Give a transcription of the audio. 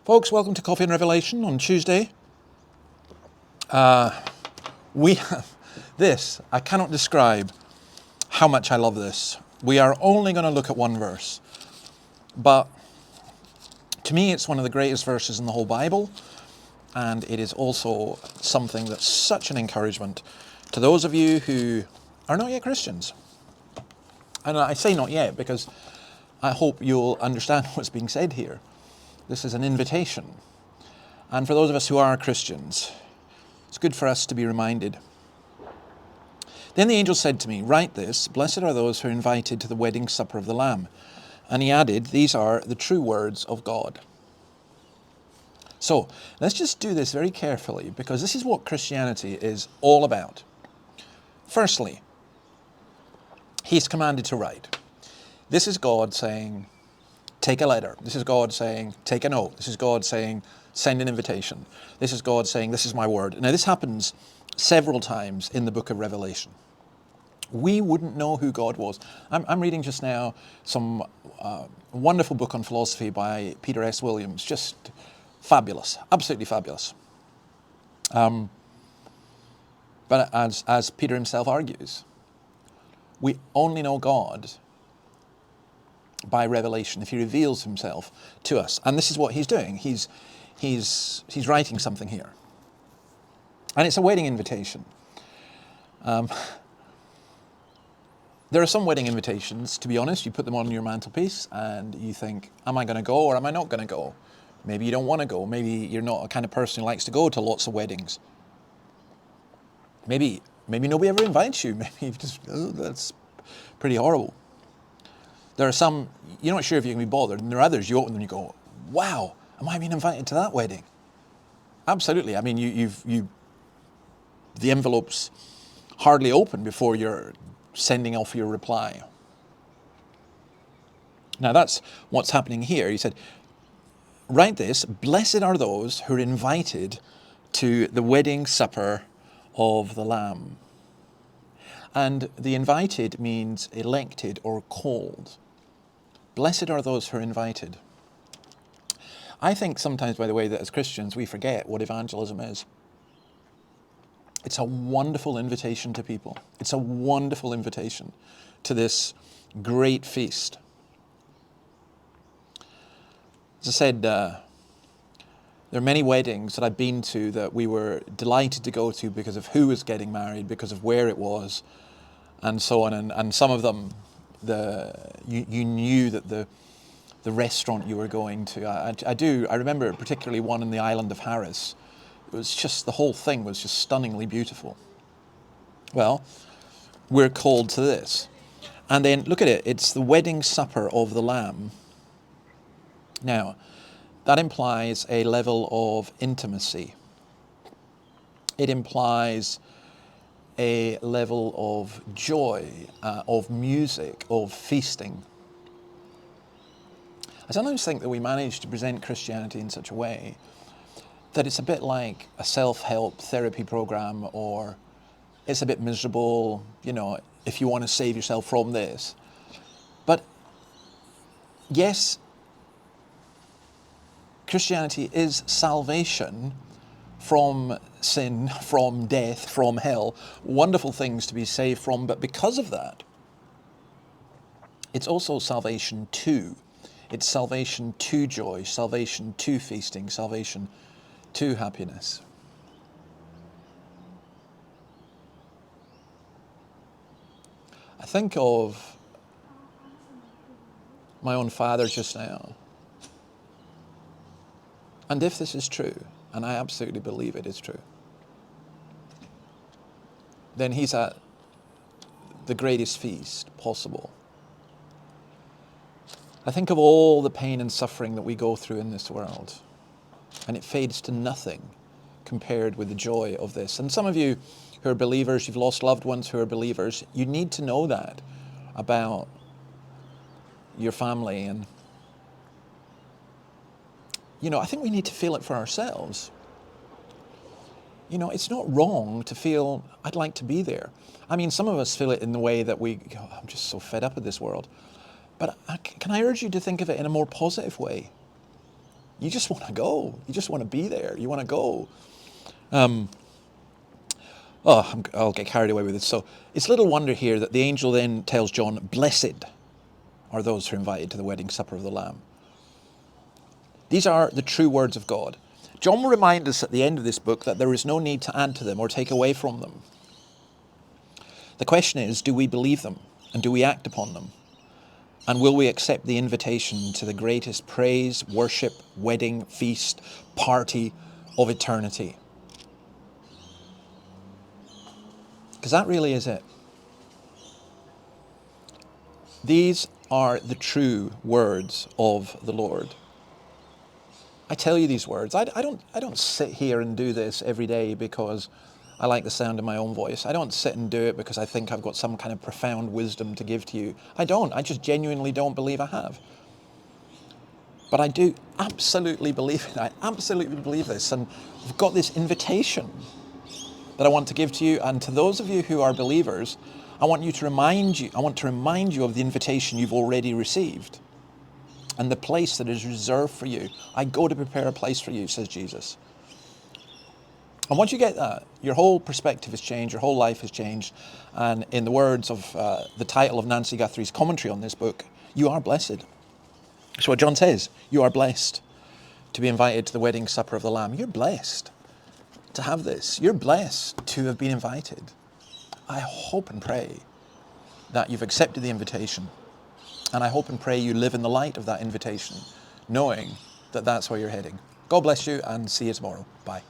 Folks, welcome to Coffee and Revelation on Tuesday. We have this. I cannot describe how much I love this. We are only going to look at one verse, but to me it's one of the greatest verses in the whole Bible, and it is also something that's such an encouragement to those of you who are not yet Christians. And I say not yet because I hope you'll understand what's being said here. This is an invitation. And for those of us who are Christians, it's good for us to be reminded. Then the angel said to me, "Write this, blessed are those who are invited to the wedding supper of the Lamb." And he added, "These are the true words of God." So let's just do this very carefully, because this is what Christianity is all about. Firstly, he's commanded to write. This is God saying, take a letter. This is God saying, take a note. This is God saying, send an invitation. This is God saying, this is my word. Now this happens several times in the book of Revelation. We wouldn't know who God was. I'm reading just now some wonderful book on philosophy by Peter S. Williams. Just fabulous, absolutely fabulous. But as Peter himself argues, we only know God by revelation, if he reveals himself to us. And this is what he's doing. He's writing something here. And it's a wedding invitation. There are some wedding invitations, to be honest, you put them on your mantelpiece and you think, am I going to go or am I not going to go? Maybe you don't want to go. Maybe you're not a kind of person who likes to go to lots of weddings. Maybe nobody ever invites you. Maybe you just, oh, that's pretty horrible. There are some, you're not sure if you can be bothered, and there are others, you open them and you go, wow, am I being invited to that wedding? Absolutely. I mean, the envelope's hardly open before you're sending off your reply. Now that's what's happening here. He said, write this, blessed are those who are invited to the wedding supper of the Lamb. And the invited means elected or called. Blessed are those who are invited. I think sometimes, by the way, that as Christians we forget what evangelism is. It's a wonderful invitation to people. It's a wonderful invitation to this great feast. As I said, there are many weddings that I've been to that we were delighted to go to because of who was getting married, because of where it was, and so on. And some of them, you knew that the restaurant you were going to. I remember particularly one in the island of Harris. It was just, the whole thing was just stunningly beautiful. Well, we're called to this. And then look at it, it's the wedding supper of the Lamb. Now, that implies a level of intimacy. It implies a level of joy, of music, of feasting. I sometimes think that we manage to present Christianity in such a way that it's a bit like a self-help therapy program, or it's a bit miserable, you know, if you want to save yourself from this. But yes, Christianity is salvation from sin, from death, from hell, wonderful things to be saved from, but because of that, it's also salvation too. It's salvation to joy, salvation to feasting, salvation to happiness. I think of my own father just now. And if this is true, and I absolutely believe it is true, then he's at the greatest feast possible. I think of all the pain and suffering that we go through in this world, and it fades to nothing compared with the joy of this. And some of you who are believers, you've lost loved ones who are believers, you need to know that about your family. And you know, I think we need to feel it for ourselves. You know, it's not wrong to feel, I'd like to be there. I mean, some of us feel it in the way that we go, I'm just so fed up with this world. But can I urge you to think of it in a more positive way? You just want to go. You just want to be there. You want to go. I'll get carried away with this. So it's little wonder here that the angel then tells John, blessed are those who are invited to the wedding supper of the Lamb. These are the true words of God. John will remind us at the end of this book that there is no need to add to them or take away from them. The question is, do we believe them and do we act upon them? And will we accept the invitation to the greatest praise, worship, wedding, feast, party of eternity? Because that really is it. These are the true words of the Lord. I tell you these words. I don't sit here and do this every day because I like the sound of my own voice. I don't sit and do it because I think I've got some kind of profound wisdom to give to you. I don't. I just genuinely don't believe I have. But I do absolutely believe it. I absolutely believe this. And I've got this invitation that I want to give to you. And to those of you who are believers, I want to remind you of the invitation you've already received and the place that is reserved for you. I go to prepare a place for you, says Jesus. And once you get that, your whole perspective has changed, your whole life has changed. And in the words of the title of Nancy Guthrie's commentary on this book, you are blessed. That's what John says. You are blessed to be invited to the wedding supper of the Lamb. You're blessed to have this. You're blessed to have been invited. I hope and pray that you've accepted the invitation. And I hope and pray you live in the light of that invitation, knowing that that's where you're heading. God bless you and see you tomorrow. Bye.